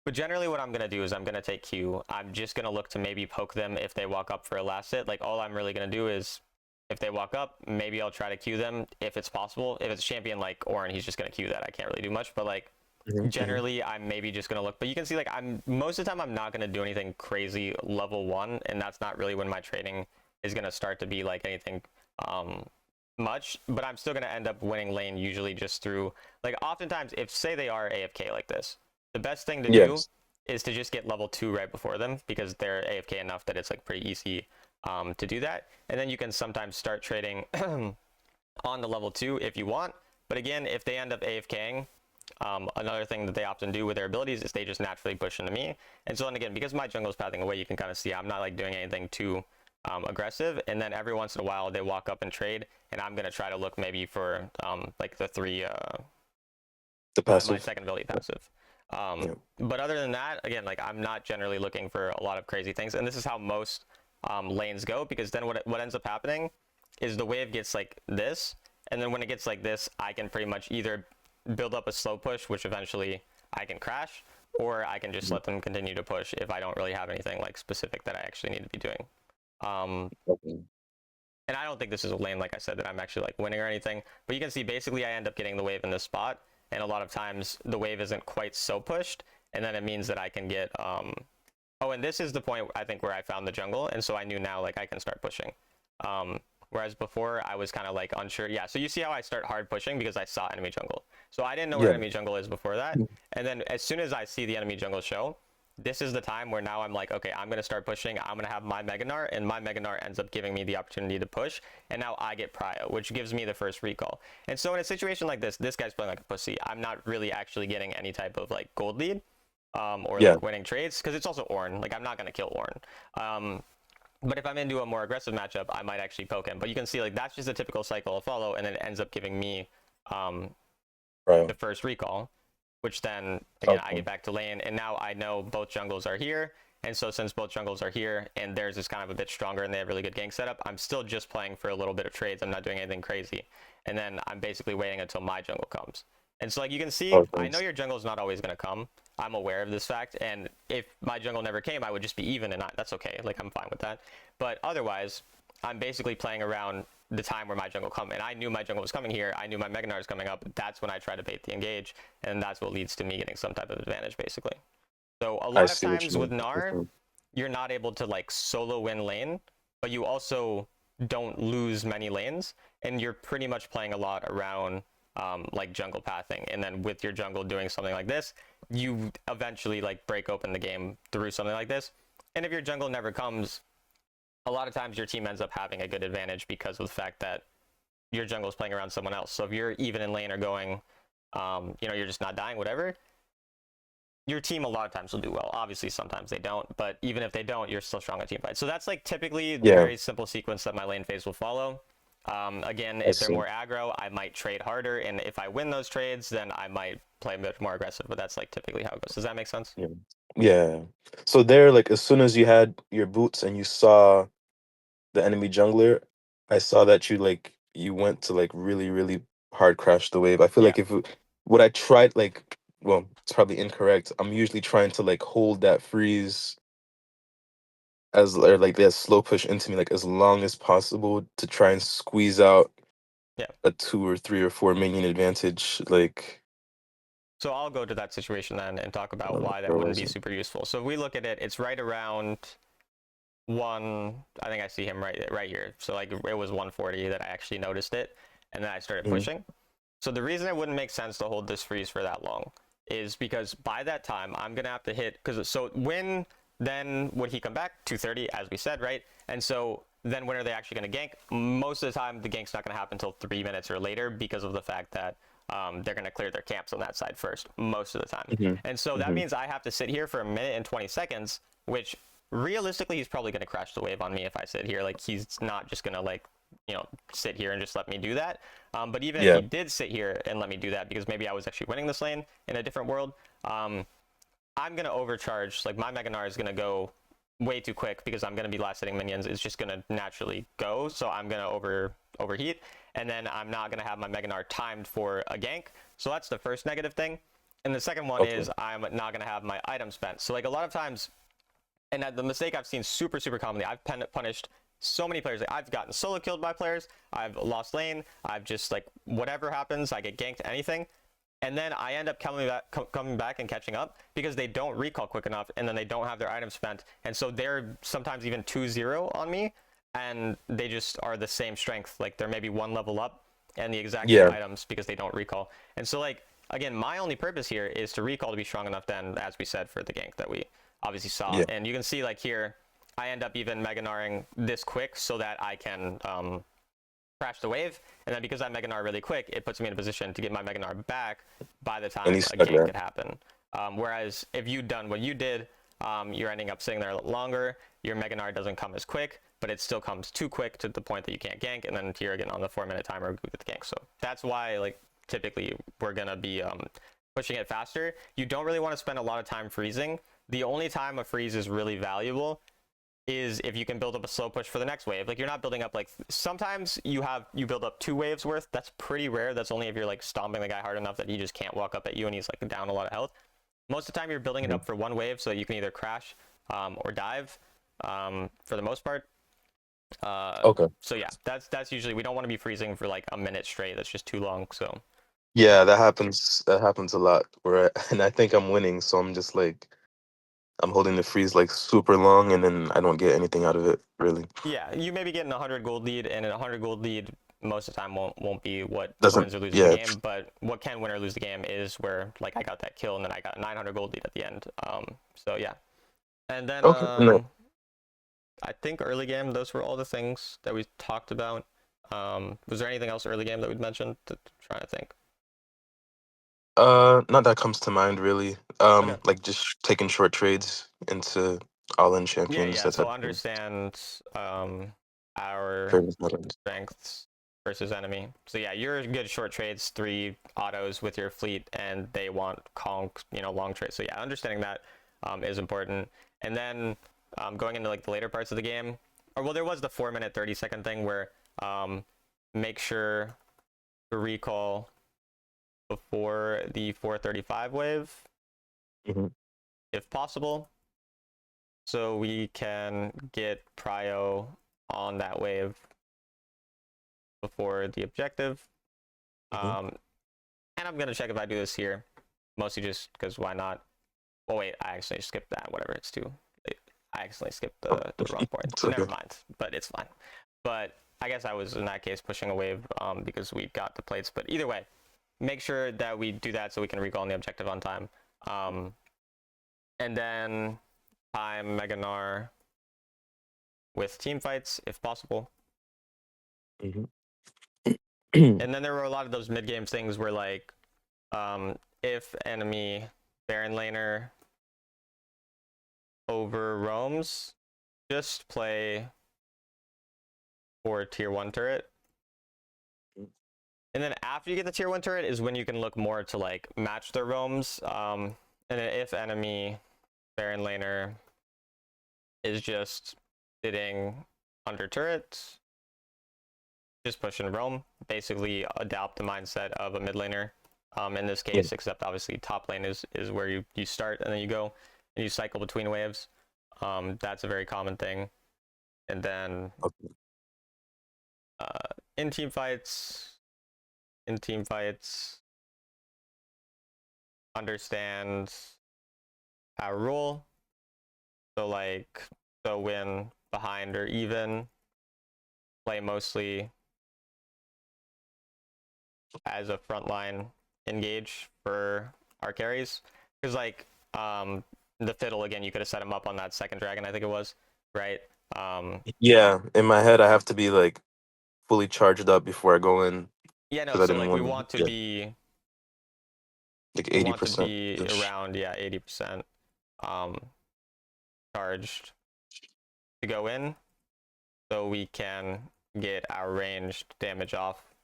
But generally what I'm going to do is I'm going to take Q. I'm just going to look to maybe poke them if they walk up for a last hit. Like all I'm really going to do is if they walk up, maybe I'll try to Q them if it's possible. If it's a champion like Ornn, he's just going to Q that. I can't really do much, but like Mhm, mhm. generally I'm maybe just going to look. But you can see like I'm most of the time I'm not going to do anything crazy level 1, and that's not really when my trading is going to start to be like anything um much, but I'm still going to end up winning lane usually just through like oftentimes if say they are AFK like this, the best thing to do Yes. is to just get level 2 right before them because they're AFK enough that it's like pretty easy to do that, and then you can sometimes start trading on the level 2 if you want. But again, if they end up AFKing, another thing that they often do with their abilities is they just naturally push into me. And so then again, because my jungle is pathing away, you can kind of see I'm not like doing anything too aggressive. And then every once in a while they walk up and trade, and I'm gonna try to look maybe for like the three The my passive. second ability passive. Yeah. But other than that, again, like I'm not generally looking for a lot of crazy things, and this is how most lanes go. Because then what ends up happening is the wave gets like this, and then when it gets like this, I can pretty much either build up a slow push, which eventually I can crash, or I can just let them continue to push if I don't really have anything like specific that I actually need to be doing. Okay. And I don't think this is a lane, like I said, that I'm actually like winning or anything. But you can see basically I end up getting the wave in this spot, and a lot of times the wave isn't quite so pushed, and then it means that I can get oh, and this is the point I think where I found the jungle, and so I knew now like I can start pushing. Whereas before I was kind of like unsure. Yeah, so you see how I start hard pushing because I saw enemy jungle. So I didn't know where Yeah. enemy jungle is before that, and then as soon as I see the enemy jungle show, this is the time where now I'm like, okay, I'm going to start pushing. I'm going to have my Meganar, and my Meganar ends up giving me the opportunity to push. And now I get Prio, which gives me the first recall. And so in a situation like this guy's playing like a pussy. I'm not really actually getting any type of like gold lead or Yeah. like winning trades because it's also Ornn. Like I'm not going to kill Ornn. But if I'm into a more aggressive matchup, I might actually poke him. But you can see like that's just a typical cycle I'll follow, and then it ends up giving me Right. the first recall, which then again I Okay. get back to lane, and now I know both jungles are here. And so since both jungles are here and theirs is kind of a bit stronger and they have really good gank setup, I'm still just playing for a little bit of trades. I'm not doing anything crazy. And then I'm basically waiting until my jungle comes. And so like you can see, I Okay. know your jungle is not always going to come. I'm aware of this fact. And if my jungle never came, I would just be even, and that's okay. Like I'm fine with that. But otherwise, I'm basically playing around the time where my jungle come, and I knew my jungle was coming here. I knew my Meganar is coming up. That's when I try to bait the engage, and that's what leads to me getting some type of advantage, basically. So a I lot of see what times you with mean. Gnar, you're not able to like solo win lane, but you also don't lose many lanes, and you're pretty much playing a lot around like jungle pathing, and then with your jungle doing something like this, you eventually like break open the game through something like this. And if your jungle never comes, a lot of times your team ends up having a good advantage because of the fact that your jungle is playing around someone else. So if you're even in lane or going, you're just not dying, whatever, your team a lot of times will do well. Obviously, sometimes they don't, but even if they don't, you're still strong at team fight. So that's like typically the Yeah. very simple sequence that my lane phase will follow. Again, I if they're see. more aggro, I might trade harder, and if I win those trades, then I might play a bit more aggressive. But that's like typically how it goes. Does that make sense? Yeah. Yeah. So there, like as soon as you had your boots and you saw the enemy jungler, I saw that you went to like really, really hard crash the wave. I feel Yeah. like what I tried like well, it's probably incorrect. I'm usually trying to like hold that freeze as or like that slow push into me like as long as possible to try and squeeze out Yeah. a 2 or 3 or 4 minion advantage. Like So I'll go to that situation then and talk about why that where wouldn't was be it? super useful. So if we look at it, it's right around one. I think I see him right here. So like it was 140 that I actually noticed it, and then I started Mhm. pushing. So the reason it wouldn't make sense to hold this freeze for that long is because by that time I'm gonna have to hit, because so when then would he come back 230 as we said, right? And so then when are they actually going to gank? Most of the time the gank's not going to happen until 3 minutes or later because of the fact that they're going to clear their camps on that side first most of the time. Mhm. And so that Mhm. means I have to sit here for a minute and 20 seconds, which realistically he's probably going to crash the wave on me if I sit here. Like he's not just going to like sit here and just let me do that. But even if Yeah. he did sit here and let me do that, because maybe I was actually winning this lane in a different world, I'm going to overcharge. Like my Meganar is going to go way too quick because I'm going to be last hitting minions. It's just going to naturally go. So I'm going to overheat. And then I'm not going to have my Meganar timed for a gank. So that's the first negative thing. And the second one Okay. is I'm not going to have my item spent. So like a lot of times, and the mistake I've seen super commonly, I've punished so many players. Like I've gotten solo killed by players, I've lost lane, I've just like whatever happens, I get ganked, anything, and then I end up coming back and catching up because they don't recall quick enough, and then they don't have their items spent, and so they're sometimes even 2-0 on me, and they just are the same strength. Like they're maybe one level up and the exact same Yeah. items because they don't recall. And so like again, my only purpose here is to recall to be strong enough then, as we said, for the gank that we obviously saw. Yeah. And you can see like here, I end up even Meganaring this quick so that I can crash the wave. And then because I Meganar really quick, it puts me in a position to get my Meganar back by the And he time a stuck gank there. could happen. Whereas if you'd done what you did, you're ending up sitting there a little longer. Your Meganar doesn't come as quick, but it still comes too quick to the point that you can't gank. And then here again on the 4-minute timer, we get the gank. So that's why like typically we're gonna be pushing it faster. You don't really want to spend a lot of time freezing. The only time a freeze is really valuable is if you can build up a slow push for the next wave. Like you're not building up like sometimes you build up 2 waves worth. That's pretty rare. That's only if you're like stomping the guy hard enough that he just can't walk up at you and he's like down a lot of health. Most of the time, you're building it Mhm. up for one wave so that you can either crash or dive for the most part. Okay. So yeah, that's usually, we don't want to be freezing for like a minute straight. That's just too long. So Yeah, that happens. That happens a lot. Where and I think I'm winning, so I'm just like I'm holding the freeze like super long, and then I don't get anything out of it really. yeah, you may be getting a 100 gold lead, and a 100 gold lead most of the time won't be what Doesn't. wins or loses the Yeah. game. But what can win or lose the game is where like I got that kill and then I got a 900 gold lead at the end. So yeah, and then Okay. No. I think early game, those were all the things that we talked about. Was there anything else early game that we'd mentioned? Trying to think. Not that comes to mind really. Okay. Like just taking short trades into all-in Yeah, champions, yeah. that So type of thing. understand our Famous Netherlands. strengths versus enemy. So yeah, you're good short trades, 3 autos with your fleet, and they want conk, long trades. So yeah, understanding that is important. And then going into like the later parts of the game, or well, there was the 4 minute 30 second thing where um, make sure to recall before the 435 wave Hmm. if possible, so we can get prio on that wave before the objective. Hmm. Um, and I'm gonna check if I do this here, mostly just because why not? Oh wait, I actually skipped that. Whatever, it's too late. I accidentally skipped Oh, the wrong point. it's Never okay. mind, but it's fine. But I guess I was in that case pushing a wave because we got the plates. But either way, make sure that we do that so we can recall on the objective on time. Um, and then time Meganar with team fights if possible. Hmm. And then there were a lot of those mid game things where like if enemy Baron laner over roams, just play for tier 1 turret. And then after you get the tier 1 turret is when you can look more to like match their roams. And then if enemy Baron laner is just sitting under turret, just push and roam. Basically adopt the mindset of a mid laner in this Yeah. case, except obviously top lane is where you start and then you go and you cycle between waves. That's a very common thing. And then Okay. uh, in team fights, in team fights, understand our rule. So like, so win behind or even, play mostly as a frontline engage for our carries. Because like the fiddle again, you could have set him up on that second dragon, I think it was, right? Yeah, in my head, I have to be like fully charged up before I go in Yeah, no. because I So didn't like we want to. want to Yeah, be like we eighty want to percent be ish. around 80% um, charged to go in, so we can get our ranged damage off.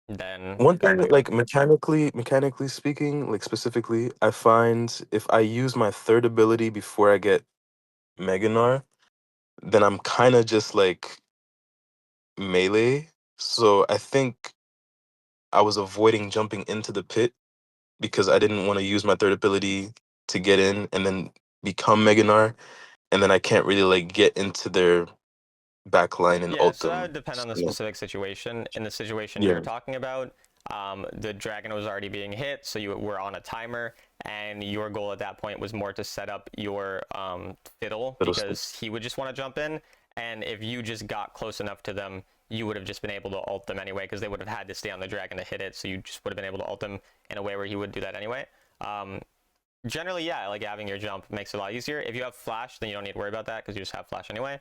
Then One thing, like mechanically speaking, like specifically, I find if I use my third ability before I get Meganar, then I'm kind of just like melee. So I think I was avoiding jumping into the pit because I didn't want to use my third ability to get in and then become Meganar, and then I can't really like get into their backline and yeah, ult so that them. would depend on the So, specific situation. In the situation yeah, you're talking about, the dragon was already being hit, so you were on a timer, and your goal at that point was more to set up your fiddle little stuff. because he would just want to jump in, and if you just got close enough to them, you would have just been able to ult them anyway because they would have had to stay on the dragon to hit it, so you just would have been able to ult them in a way where he would do that anyway. Um, Generally, yeah, like having your jump makes it a lot easier. If you have flash, then you don't need to worry about that because you just have flash anyway.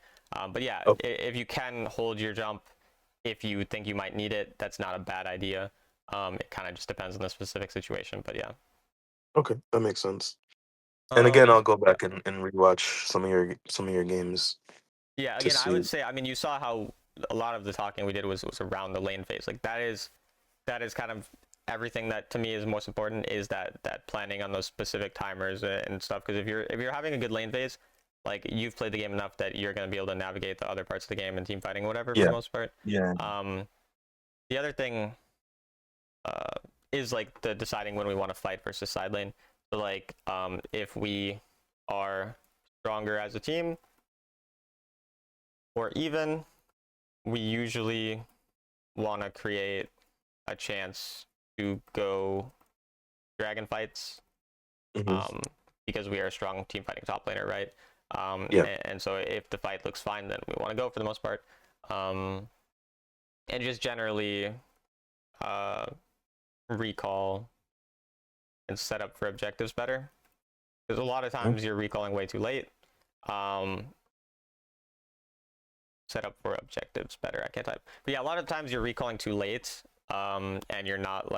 But yeah, Oh, if you can hold your jump, if you think you might need it, that's not a bad idea. It kind of just depends on the specific situation, but yeah. okay, that makes sense. And again, Um, I'll go yeah, back and rewatch some of your games yeah. to Again, I see. would say, I mean, you saw how a lot of the talking we did was around the lane phase. Like that is kind of everything that to me is most important is that planning on those specific timers and stuff. Because if you're having a good lane phase, like you've played the game enough that you're going to be able to navigate the other parts of the game and team fighting whatever for the Yeah, most part. yeah. Um, the other thing, is like the deciding when we want to fight versus side lane. So like if we are stronger as a team or even, we usually want to create a chance to go dragon fights, Hmm. because we are a strong team fighting top laner, right? Yeah. And so if the fight looks fine, then we want to go for the most part. Um, and just generally uh, recall and set up for objectives better. Because a lot of Mhm. times you're recalling way too late. Um, set up for objectives better. I can't type. But yeah, a lot of times you're recalling too late, and you're not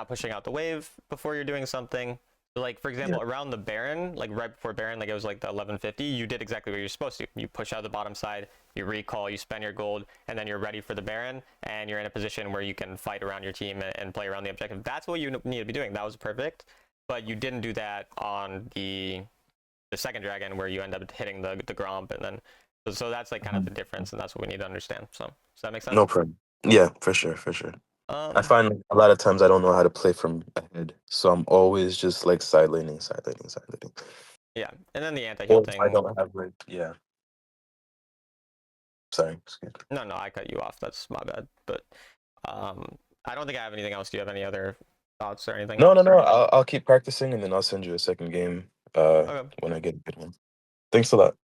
pushing out the wave before you're doing something. So like for Yeah. example, around the Baron, like right before Baron, like it was like the 1150, you did exactly what you're supposed to. You push out the bottom side, you recall, you spend your gold, and then you're ready for the Baron, and you're in a position where you can fight around your team and play around the objective. That's what you need to be doing. That was perfect, but you didn't do that on the second dragon where you end up hitting the Gromp, and then so that's like kind of the Mhm. difference, and that's what we need to understand. So does that make No sense? problem. Yeah, for sure, for sure. I Um, find a lot of times I don't know how to play from ahead, so I'm always just like side laning, side laning, side laning. yeah, and then the anti-heal Or if I thing. don't have like, yeah. Sorry. Excuse me. No, I cut you off. That's my bad. But I don't think I have anything else. Do you have any other thoughts or anything? No, no, no. I'll keep practicing and then I'll send you a second game Okay. when I get a good one. Thanks a lot.